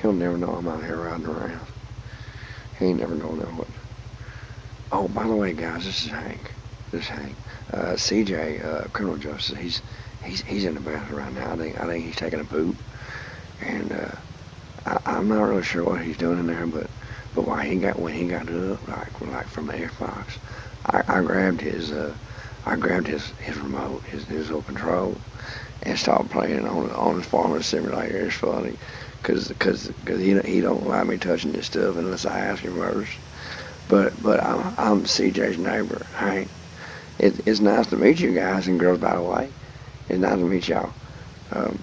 He'll never know I'm out here riding around. He ain't never gonna know it. Oh, by the way, guys, this is Hank. This is Hank. CJ, criminal justice. He's in the bathroom right now. I think he's taking a poop, and I'm not really sure what he's doing in there, but when he got up, like from the Xbox, I grabbed his remote, his little control, and started playing on his farming simulator. It's funny, cause he don't like me touching this stuff unless I ask him first. But I'm CJ's neighbor, Hank. It's nice to meet you guys and girls, by the way. It's nice to meet y'all. Um,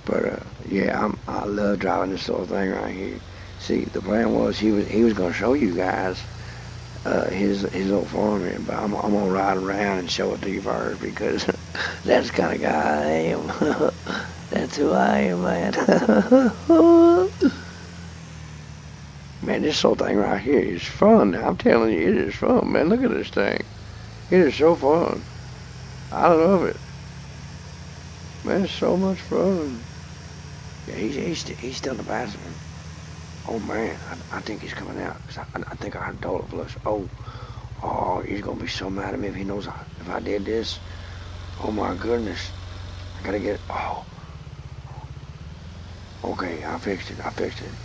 but yeah, I love driving this little thing right here. See, the plan was he was gonna show you guys his little farm here, but I'm gonna ride around and show it to you first because that's the kind of guy I am. That's who I am, man. Man, this whole thing right here is fun. I'm telling you, it is fun, man. Look at this thing. It is so fun. I love it. Man, it's so much fun. Yeah, he's still in the bathroom. Oh man, I think he's coming out. 'Cause I think I had toilet flush. Oh, he's gonna be so mad at me if he knows if I did this. Oh my goodness, I gotta get. Oh, okay, I fixed it.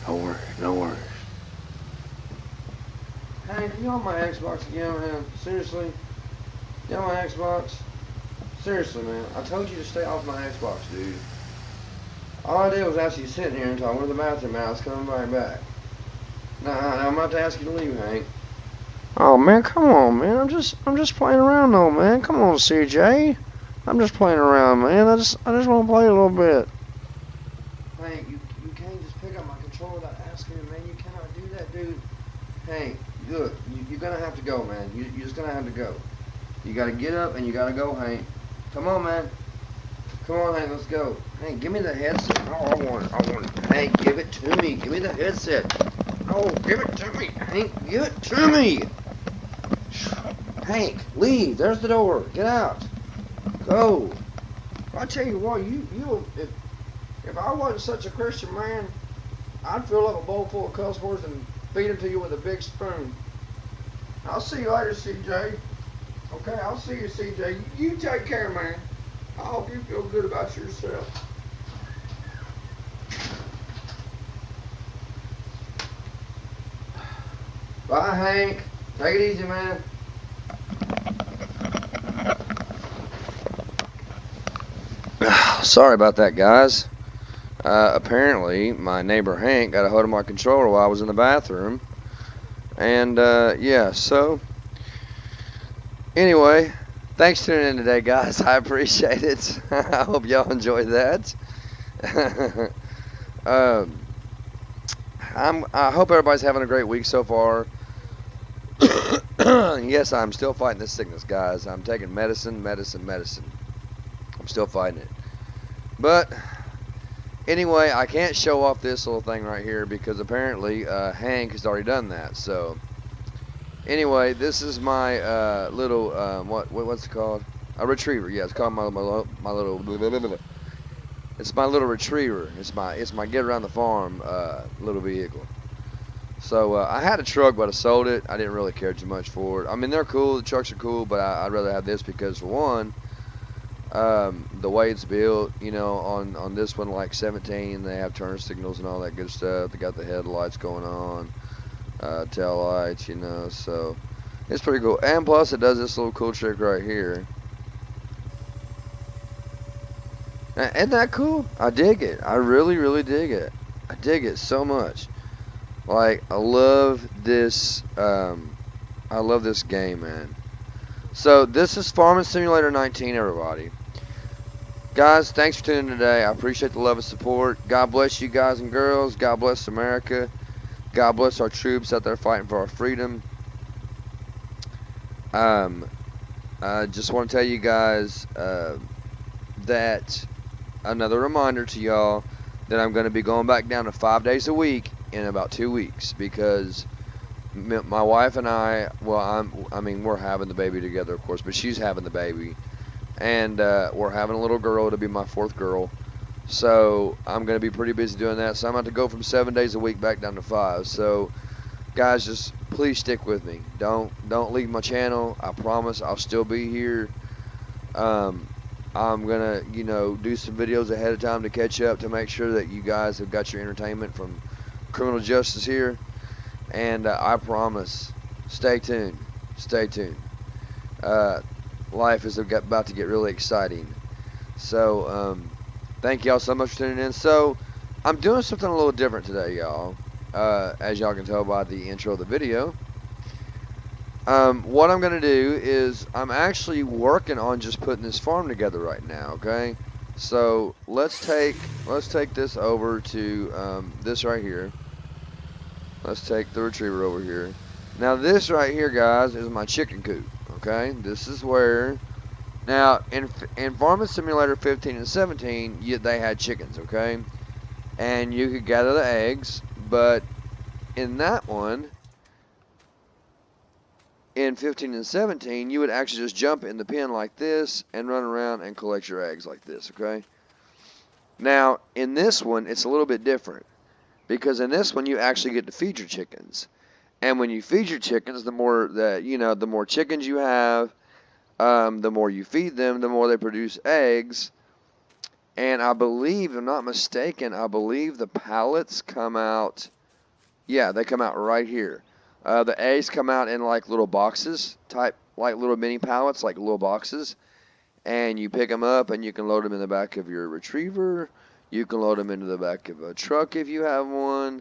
No worries, no worries. Hey, you on my Xbox again, man? Seriously, you on my Xbox? Seriously, man, I told you to stay off my Xbox, dude. All I did was ask you to sit here until I went to the bathroom and I was coming right back. Nah, I'm about to ask you to leave, Hank. Oh man, come on, man. I'm just playing around though, man. Come on, CJ. I'm just playing around, man. I just want to play a little bit. Hank, you can't just pick up my controller without asking me, man. You cannot do that, dude. Hank, look, you're gonna have to go, man. You're just gonna have to go. You gotta get up and you gotta go, Hank. Come on, man. Come on, Hank, let's go. Hank, give me the headset. Oh, I want it. Hank, give it to me. Give me the headset. Oh, give it to me. Hank, give it to me. Hank, leave. There's the door. Get out. Go. I tell you what, if I wasn't such a Christian man, I'd fill up a bowl full of cuss words and feed them to you with a big spoon. I'll see you later, CJ. Okay, I'll see you, CJ. You take care, man. I hope you feel good about yourself. Bye, Hank. Take it easy, man. Sorry about that, guys. Apparently, my neighbor Hank got a hold of my controller while I was in the bathroom. And, yeah, so, anyway, thanks for tuning in today, guys. I appreciate it. I hope y'all enjoyed that. I hope everybody's having a great week so far. Yes, I'm still fighting this sickness, guys. I'm taking medicine. I'm still fighting it. But anyway, I can't show off this little thing right here because apparently Hank has already done that. So anyway, this is my little what's it called? A retriever. Yeah, it's called my little. It's my little retriever. It's my get around the farm little vehicle. So I had a truck, but I sold it. I didn't really care too much for it. I mean, they're cool. The trucks are cool, but I'd rather have this because, for one, the way it's built, you know, on this one, like 17, they have turn signals and all that good stuff. They got the headlights going on, tail lights, you know. So it's pretty cool. And plus, it does this little cool trick right here. Isn't that cool? I dig it. I really, really dig it. I dig it so much. Like, I love this game, man. So, this is Farming Simulator 19, everybody. Guys, thanks for tuning in today. I appreciate the love and support. God bless you guys and girls. God bless America. God bless our troops out there fighting for our freedom. I just want to tell you guys that another reminder to y'all that I'm going to be going back down to 5 days a week in about 2 weeks because my wife and I, well, we're having the baby together, of course, but she's having the baby, and we're having a little girl to be my fourth girl. So I'm going to be pretty busy doing that. So I'm about to go from 7 days a week back down to 5. So guys, just please stick with me. Don't leave my channel. I promise I'll still be here. Um, I'm gonna, do some videos ahead of time to catch up to make sure that you guys have got your entertainment from criminal justice here. And I promise, stay tuned. Stay tuned. Uh, Life is about to get really exciting. So, thank y'all so much for tuning in. So, I'm doing something a little different today, y'all. As y'all can tell by the intro of the video. What I'm going to do is I'm actually working on just putting this farm together right now, okay? So, let's take this over to this right here. Let's take the retriever over here. Now, this right here, guys, is my chicken coop, okay? This is where... Now, in Farming Simulator 15 and 17, they had chickens, okay? And you could gather the eggs, but in that one, in 15 and 17, you would actually just jump in the pen like this and run around and collect your eggs like this, okay? Now, in this one, it's a little bit different, because in this one, you actually get to feed your chickens. And when you feed your chickens, the more the more chickens you have, the more you feed them, the more they produce eggs. And I believe, if I'm not mistaken, I believe the pallets come out, yeah, they come out right here. The eggs come out in like little boxes, like little mini pallets, like little boxes. And you pick them up and you can load them in the back of your retriever. You can load them into the back of a truck if you have one,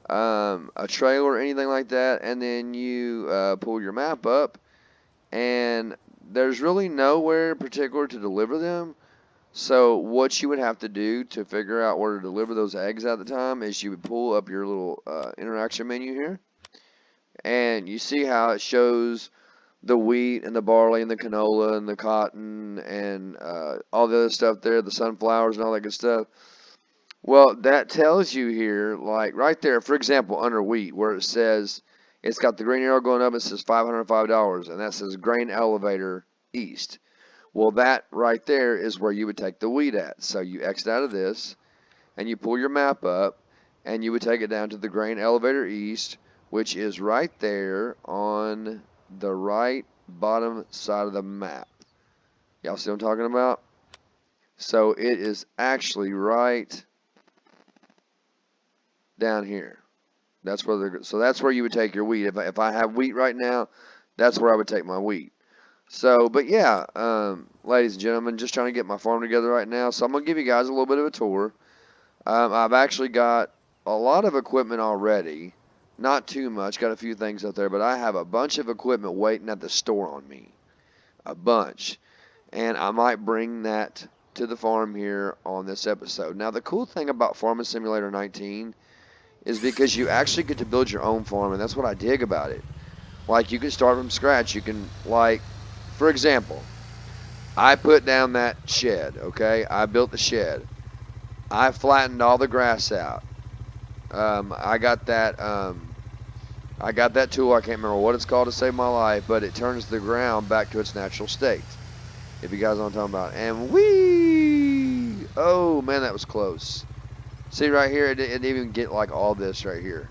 a trailer, anything like that. And then you pull your map up, and there's really nowhere in particular to deliver them. So what you would have to do to figure out where to deliver those eggs at the time is you would pull up your little interaction menu here, and you see how it shows the wheat and the barley and the canola and the cotton and all the other stuff there, the sunflowers and all that good stuff. Well, that tells you here, like right there, for example, under wheat, where it says, it's got the green arrow going up, it says $505, and that says grain elevator east. Well, that right there is where you would take the wheat at. So you exit out of this, and you pull your map up, and you would take it down to the grain elevator east, which is right there on the right bottom side of the map. Y'all see what I'm talking about? So it is actually right down here. That's where so that's where you would take your wheat. If I have wheat right now, that's where I would take my wheat. So, but yeah, ladies and gentlemen, just trying to get my farm together right now. So I'm going to give you guys a little bit of a tour. I've actually got a lot of equipment already. Not too much, got a few things out there, but I have a bunch of equipment waiting at the store on me. A bunch. And I might bring that to the farm here on this episode. Now, the cool thing about Farming Simulator 19 is because you actually get to build your own farm, and that's what I dig about it. Like, you can start from scratch. You can, like, for example, I put down that shed, okay? I built the shed. I flattened all the grass out. I got that tool, I can't remember what it's called to save my life, but it turns the ground back to its natural state. If you guys know what I'm talking about. And whee! Oh, man, that was close. See right here, it didn't even get like all this right here.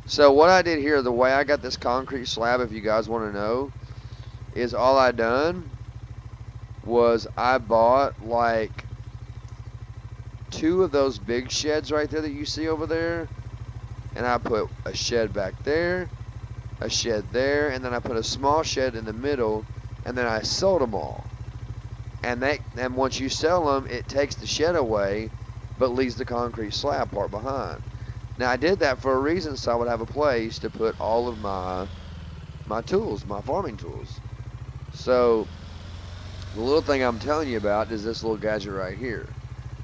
So what I did here, the way I got this concrete slab, if you guys want to know, is all I done was I bought like 2 of those big sheds right there that you see over there, and I put a shed back there, a shed there, and then I put a small shed in the middle, and then I sold them all. And once you sell them, it takes the shed away, but leaves the concrete slab part behind. Now I did that for a reason, so I would have a place to put all of my tools, my farming tools. So the little thing I'm telling you about is this little gadget right here.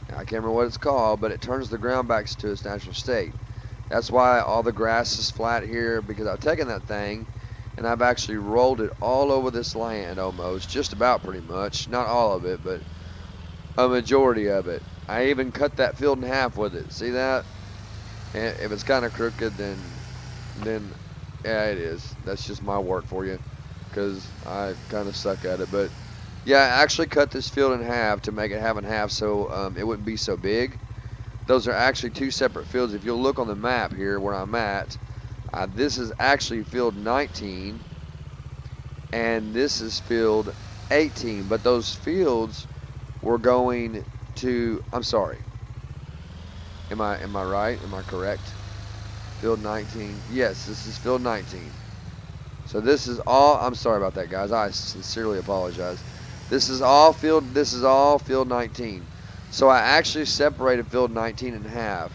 Now, I can't remember what it's called, but it turns the ground back to its natural state. That's why all the grass is flat here, because I've taken that thing and I've actually rolled it all over this land almost, just about pretty much. Not all of it, but a majority of it. I even cut that field in half with it. See that? And if it's kind of crooked, then yeah, it is. That's just my work for you, because I kind of suck at it. But Yeah, I actually cut this field in half to make it half and half so it wouldn't be so big. Those are actually two separate fields. If you'll look on the map here where I'm at, this is actually field 19 and this is field 18. But those fields were going to, I'm sorry, am I right? Am I correct? Field 19. Yes, this is field 19. So this is all, I'm sorry about that, guys. I sincerely apologize. This is all field 19. So I actually separated field 19 in half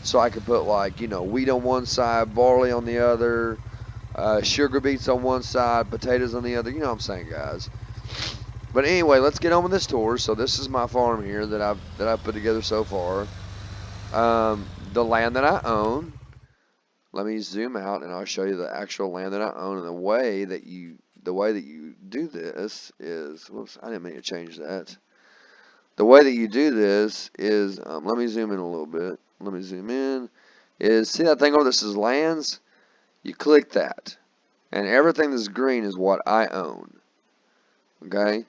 so I could put, like, wheat on one side, barley on the other, sugar beets on one side, potatoes on the other. You know what I'm saying, guys. But anyway, let's get on with this tour. So this is my farm here that I've put together so far. The land that I own. Let me zoom out and I'll show you the actual land that I own. And the way that you do this is, whoops, I didn't mean to change that. The way that you do this is, let me zoom in a little bit. Let me zoom in. Is, see that thing over that says lands? You click that. And everything that's green is what I own. Okay?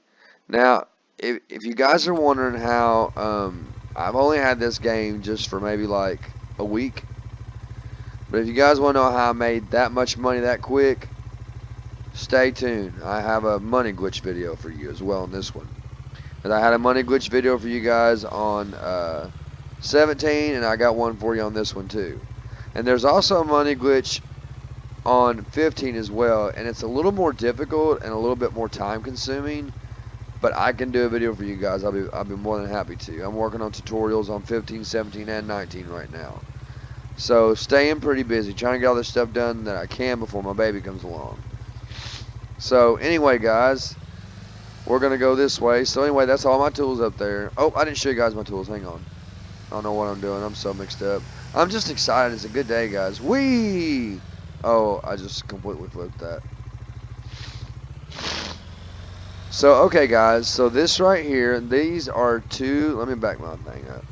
Now, if you guys are wondering how, I've only had this game just for maybe like a week. But if you guys want to know how I made that much money that quick, stay tuned. I have a money glitch video for you as well on this one. And I had a money glitch video for you guys on 17, and I got one for you on this one too. And there's also a money glitch on 15 as well, and it's a little more difficult and a little bit more time consuming, but I can do a video for you guys. I'll be more than happy to. I'm working on tutorials on 15, 17, and 19 right now. So staying pretty busy, trying to get all this stuff done that I can before my baby comes along. So anyway, guys, we're going to go this way. So anyway, that's all my tools up there. Oh, I didn't show you guys my tools. Hang on. I don't know what I'm doing. I'm so mixed up. I'm just excited. It's a good day, guys. Whee! Oh, I just completely flipped that. So, okay, guys. So this right here, these are two. Let me back my thing up.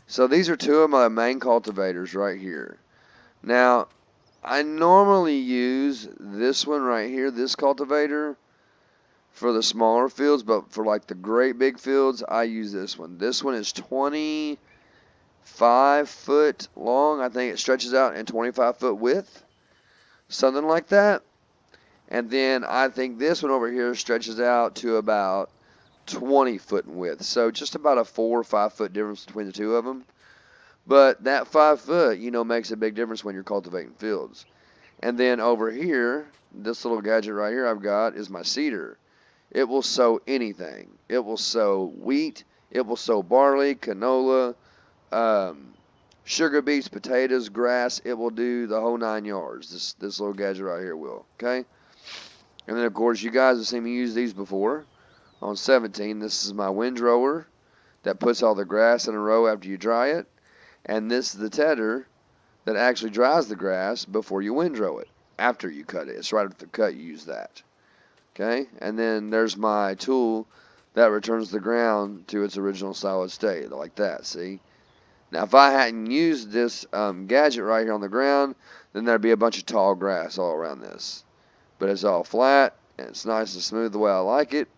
So these are two of my main cultivators right here. Now, I normally use this one right here, this cultivator, for the smaller fields, but for like the great big fields, I use this one. This one is 25 foot long. I think it stretches out in 25 foot width, something like that. And then I think this one over here stretches out to about 20 foot in width. So just about a 4 or 5 foot difference between the two of them. But that 5 foot, makes a big difference when you're cultivating fields. And then over here, this little gadget right here I've got is my seeder. It will sow anything. It will sow wheat. It will sow barley, canola, sugar beets, potatoes, grass. It will do the whole 9 yards. This little gadget right here will. Okay? And then, of course, you guys have seen me use these before. On 17, this is my windrower that puts all the grass in a row after you dry it. And this is the tedder that actually dries the grass before you windrow it, after you cut it. It's right after the cut you use that. Okay, and then there's my tool that returns the ground to its original solid state, like that, see? Now, if I hadn't used this gadget right here on the ground, then there'd be a bunch of tall grass all around this. But it's all flat, and it's nice and smooth the way I like it.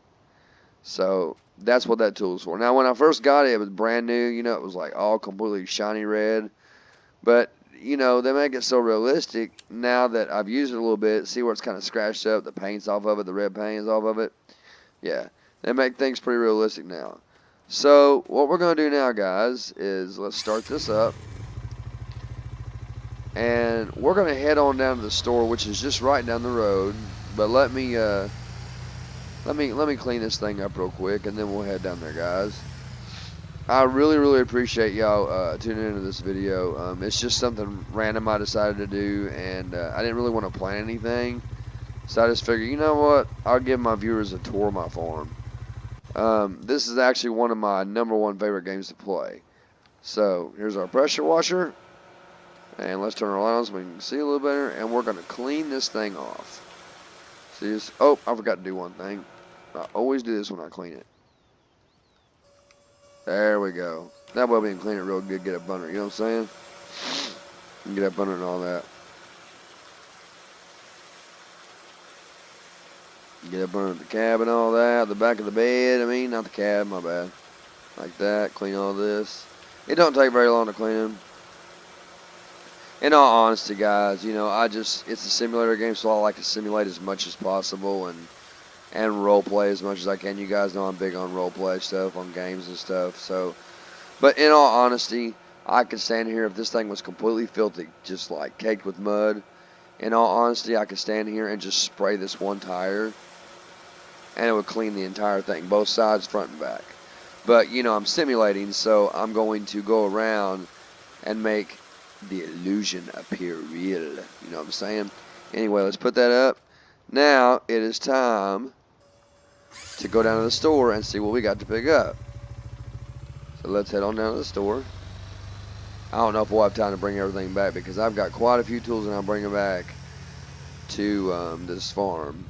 So that's what that tool is for. Now, when I first got it, it was brand new. It was like all completely shiny red. But, they make it so realistic now that I've used it a little bit. See where it's kind of scratched up, the paint's off of it, the red paint's off of it. Yeah, they make things pretty realistic now. So, what we're going to do now, guys, is let's start this up. And we're going to head on down to the store, which is just right down the road. But let me clean this thing up real quick, and then we'll head down there, guys. I really, really appreciate y'all tuning into this video. It's just something random I decided to do, and I didn't really want to plan anything. So I just figured, you know what? I'll give my viewers a tour of my farm. This is actually one of my #1 favorite games to play. So here's our pressure washer. And let's turn our light on so we can see a little better. And we're going to clean this thing off. See this? Oh, I forgot to do one thing. I always do this when I clean it. There we go. That way we can clean it real good, get up under it. You know what I'm saying? Get up under it and all that. Get up under the cab and all that. The back of the bed. I mean, not the cab. My bad. Like that. Clean all this. It don't take very long to clean them. In all honesty, guys, you know, it's a simulator game, so I like to simulate as much as possible and role play as much as I can. You guys know I'm big on role play stuff, on games and stuff. So, but in all honesty, I could stand here if this thing was completely filthy, just like caked with mud. In all honesty, I could stand here and just spray this one tire, and it would clean the entire thing, both sides, front and back. But, you know, I'm simulating, so I'm going to go around and make the illusion appear real. You know what I'm saying? Anyway, let's put that up. Now, it is time to go down to the store and see what we got to pick up. So let's head on down to the store. I don't know if we'll have time to bring everything back because I've got quite a few tools and I'll bring them back to this farm.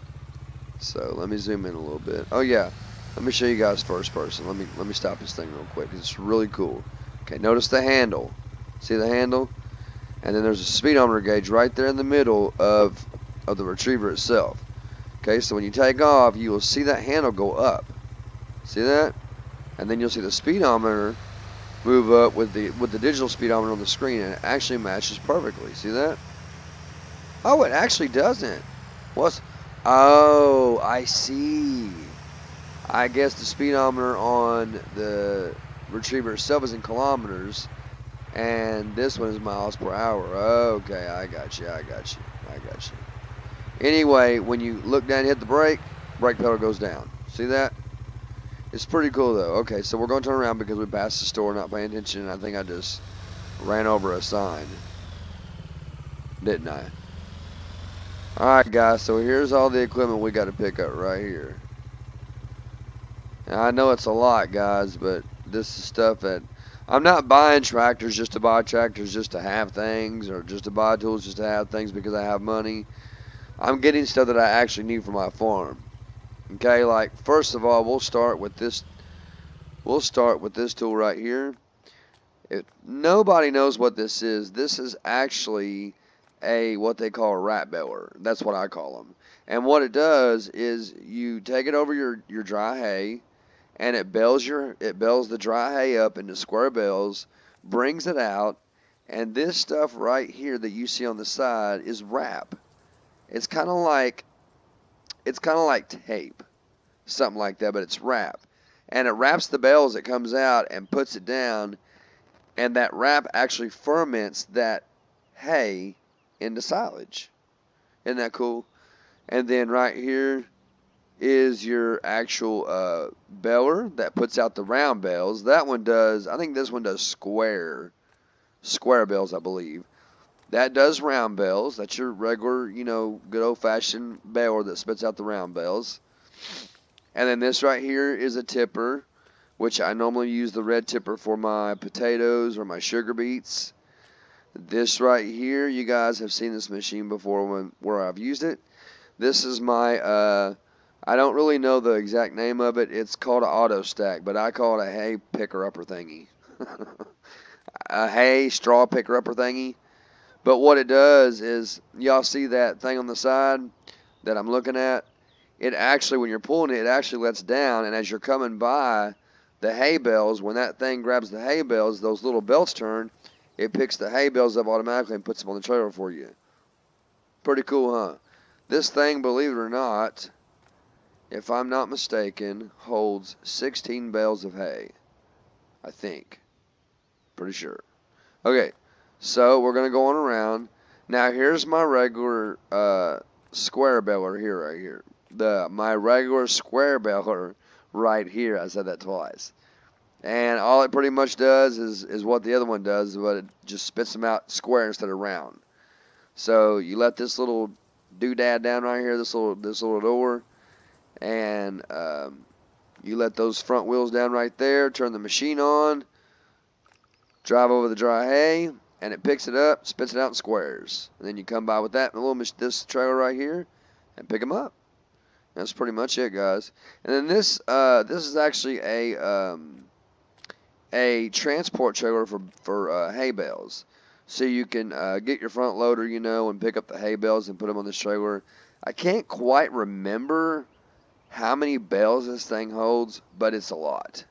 So let me zoom in a little bit. Oh yeah, let me show you guys first person. Let me stop this thing real quick because it's really cool. Okay, notice the handle. See the handle? And then there's a speedometer gauge right there in the middle of the retriever itself. Okay, so when you take off, you will see that handle go up. See that? And then you'll see the speedometer move up with the digital speedometer on the screen, and it actually matches perfectly. See that? Oh, it actually doesn't. What's? Oh, I see. I guess the speedometer on the retriever itself is in kilometers, and this one is miles per hour. Okay, I got you. Anyway, when you look down and hit the brake pedal goes down. See that? It's pretty cool though. Okay, so we're going to turn around because we passed the store not paying attention, and I think I just ran over a sign. Didn't I? Alright guys, so here's all the equipment we got to pick up right here. Now, I know it's a lot, guys, but this is stuff that I'm not buying tractors just to buy tractors just to have things, or just to buy tools just to have things because I have money. I'm getting stuff that I actually need for my farm. Okay, like first of all, we'll start with this tool right here. Nobody knows what this is. This is actually what they call a rat baler. That's what I call them. And what it does is you take it over your dry hay, and it bales the dry hay up into square bales, brings it out, and this stuff right here that you see on the side is wrap. It's kind of like tape, something like that, but it's wrap. And it wraps the bales that comes out and puts it down, and that wrap actually ferments that hay into silage. Isn't that cool? And then right here is your actual baler that puts out the round bales. That one does, I think this one does square bales, I believe. That does round bales. That's your regular, you know, good old-fashioned baler that spits out the round bales. And then this right here is a tipper, which I normally use the red tipper for my potatoes or my sugar beets. This right here, you guys have seen this machine before where I've used it. This is my, I don't really know the exact name of it. It's called an auto stack, but I call it a hay picker-upper thingy. A hay straw picker-upper thingy. But what it does is, y'all see that thing on the side that I'm looking at? It actually, when you're pulling it, it actually lets down, and as you're coming by the hay bales, when that thing grabs the hay bales, those little belts turn, it picks the hay bales up automatically and puts them on the trailer for you. Pretty cool, huh? This thing, believe it or not, if I'm not mistaken, holds 16 bales of hay. I think. Pretty sure. Okay, so we're going to go on around. Now, here's my regular square baler here, right here. My regular square baler right here. I said that twice. And all it pretty much does is what the other one does, but it just spits them out square instead of round. So you let this little doodad down right here, this little door, and you let those front wheels down right there, turn the machine on, drive over the dry hay, and it picks it up, spits it out in squares. And then you come by with that this trailer right here and pick them up. That's pretty much it, guys. And then this is actually a transport trailer for hay bales. So you can get your front loader, you know, and pick up the hay bales and put them on this trailer. I can't quite remember how many bales this thing holds, but it's a lot.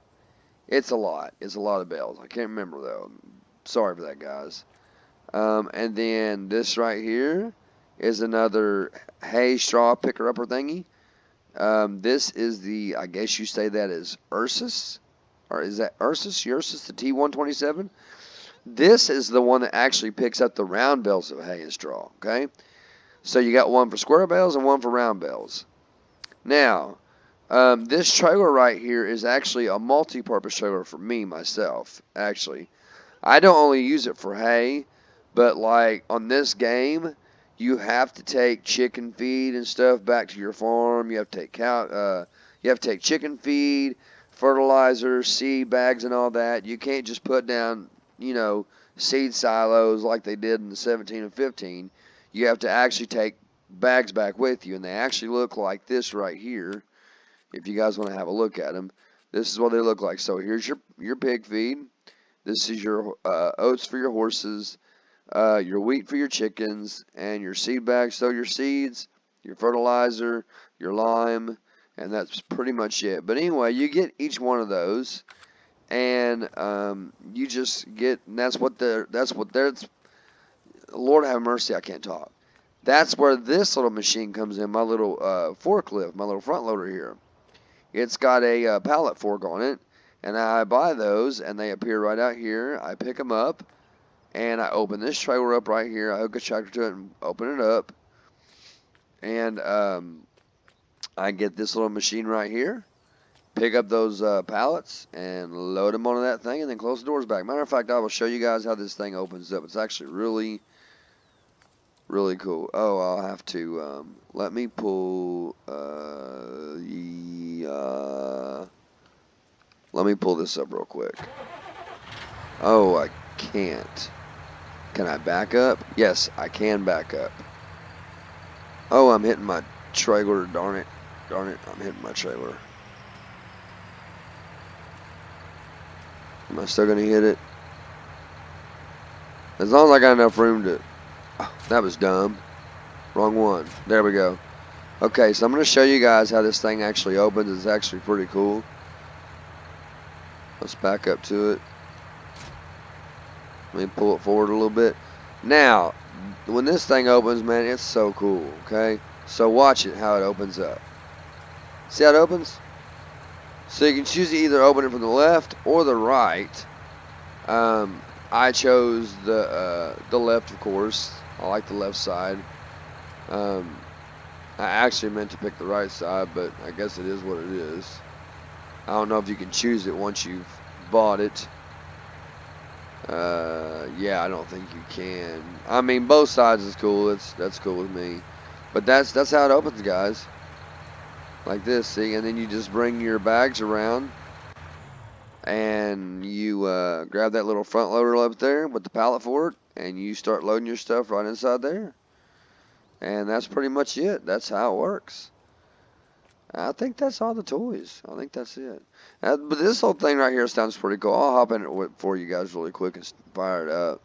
It's a lot. It's a lot of bales. I can't remember though. Sorry for that, guys. And then this right here is another hay straw picker upper thingy. This is the, I guess you say that is Ursus, or is that Ursus? Ursus, the T127. This is the one that actually picks up the round bales of hay and straw. Okay, so you got one for square bales and one for round bales. Now, this trailer right here is actually a multi-purpose trailer for me myself. Actually, I don't only use it for hay, but like on this game, you have to take chicken feed and stuff back to your farm. You have to take you have to take chicken feed, fertilizer, seed bags, and all that. You can't just put down, seed silos like they did in the 17 and 15. You have to actually take bags back with you, and they actually look like this right here. If you guys want to have a look at them, this is what they look like. So here's your pig feed. This is your oats for your horses, your wheat for your chickens, and your seed bags. So your seeds, your fertilizer, your lime, and that's pretty much it. But anyway, you get each one of those, and you just get. And that's what they're. Lord have mercy, I can't talk. That's where this little machine comes in. My little forklift, my little front loader here. It's got a pallet fork on it, and I buy those, and they appear right out here. I pick them up, and I open this trailer up right here. I hook a tractor to it and open it up, and I get this little machine right here, pick up those pallets, and load them onto that thing, and then close the doors back. Matter of fact, I will show you guys how this thing opens up. It's actually really, really cool. Oh, I'll have to, let me pull, let me pull this up real quick. Oh, I can't. Can I back up? Yes, I can back up. Oh, I'm hitting my trailer. Darn it. Darn it. I'm hitting my trailer. Am I still going to hit it? As long as I got enough room to... Oh, that was dumb. Wrong one. There we go. Okay, so I'm going to show you guys how this thing actually opens. It's actually pretty cool. Let's back up to it. Let me pull it forward a little bit. Now, when this thing opens, man, it's so cool, okay? So watch it, how it opens up. See how it opens? So you can choose to either open it from the left or the right. I chose the left, of course. I like the left side. I actually meant to pick the right side, but I guess it is what it is. I don't know if you can choose it once you've bought it. Yeah, I don't think you can. I mean, both sides is cool. That's cool with me. But that's how it opens, guys. Like this, see? And then you just bring your bags around, and you grab that little front loader up there with the pallet fork, and you start loading your stuff right inside there. And that's pretty much it. That's how it works. I think that's all the toys. I think that's it. But this whole thing right here sounds pretty cool. I'll hop in it for you guys really quick and fire it up.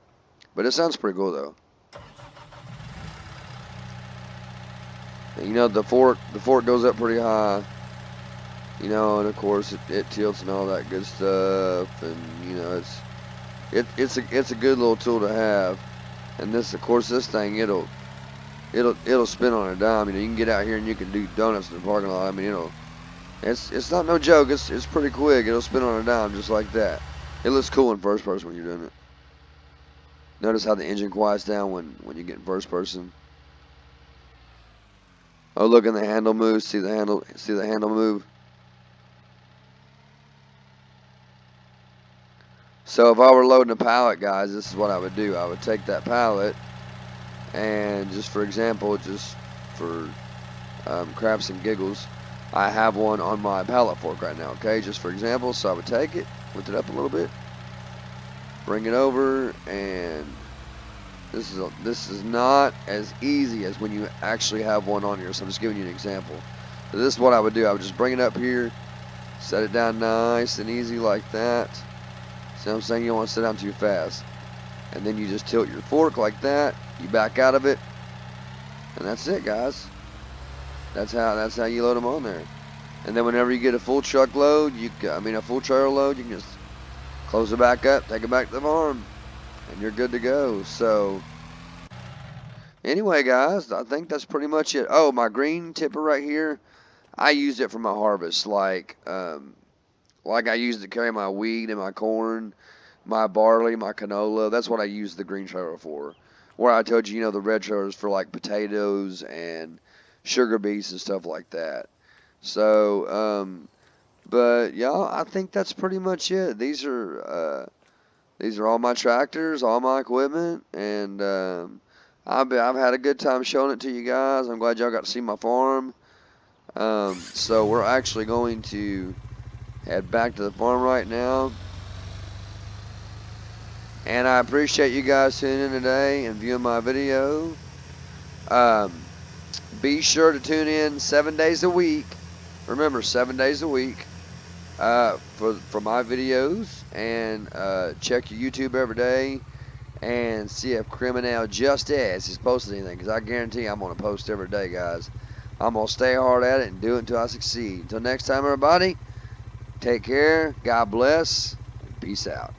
But it sounds pretty cool, though. You know, the fork goes up pretty high. You know, and of course it tilts and all that good stuff. And you know, it's a good little tool to have. And this, of course, this thing it'll spin on a dime. You know, you can get out here and you can do donuts in the parking lot. I mean, it's not no joke. It's pretty quick. It'll spin on a dime just like that. It looks cool in first person when you're doing it. Notice how the engine quiets down when you get in first person. Oh, look, and the handle moves. See the handle move. So if I were loading a pallet, guys, this is what I would do. I would take that pallet, and just for example, just for craps and giggles, I have one on my pallet fork right now, okay, just for example. So I would take it, lift it up a little bit, bring it over, and this is not as easy as when you actually have one on here, so I'm just giving you an example. So this is what I would do. I would just bring it up here, set it down nice and easy like that. See what I'm saying? You don't want to sit down too fast. And then you just tilt your fork like that, you back out of it, and that's it, guys. That's how you load them on there. And then whenever you get a full truckload, a full trailer load, you can just close it back up, take it back to the farm, and you're good to go. So anyway, guys, I think that's pretty much it. Oh, my green tipper right here, I use it for my harvest, like I use it to carry my wheat and my corn, my barley, my canola. That's what I use the green trailer for. Where I told you, the red trailer is for like potatoes and sugar beets and stuff like that. So, but y'all, I think that's pretty much it. These are all my tractors, all my equipment, and I've had a good time showing it to you guys. I'm glad y'all got to see my farm. So we're actually going to head back to the farm right now. And I appreciate you guys tuning in today and viewing my video. Be sure to tune in 7 days a week. Remember, 7 days a week for my videos. And check your YouTube every day and see if Criminal Justice is posting anything. Because I guarantee I'm going to post every day, guys. I'm going to stay hard at it and do it until I succeed. Until next time, everybody, take care. God bless. And peace out.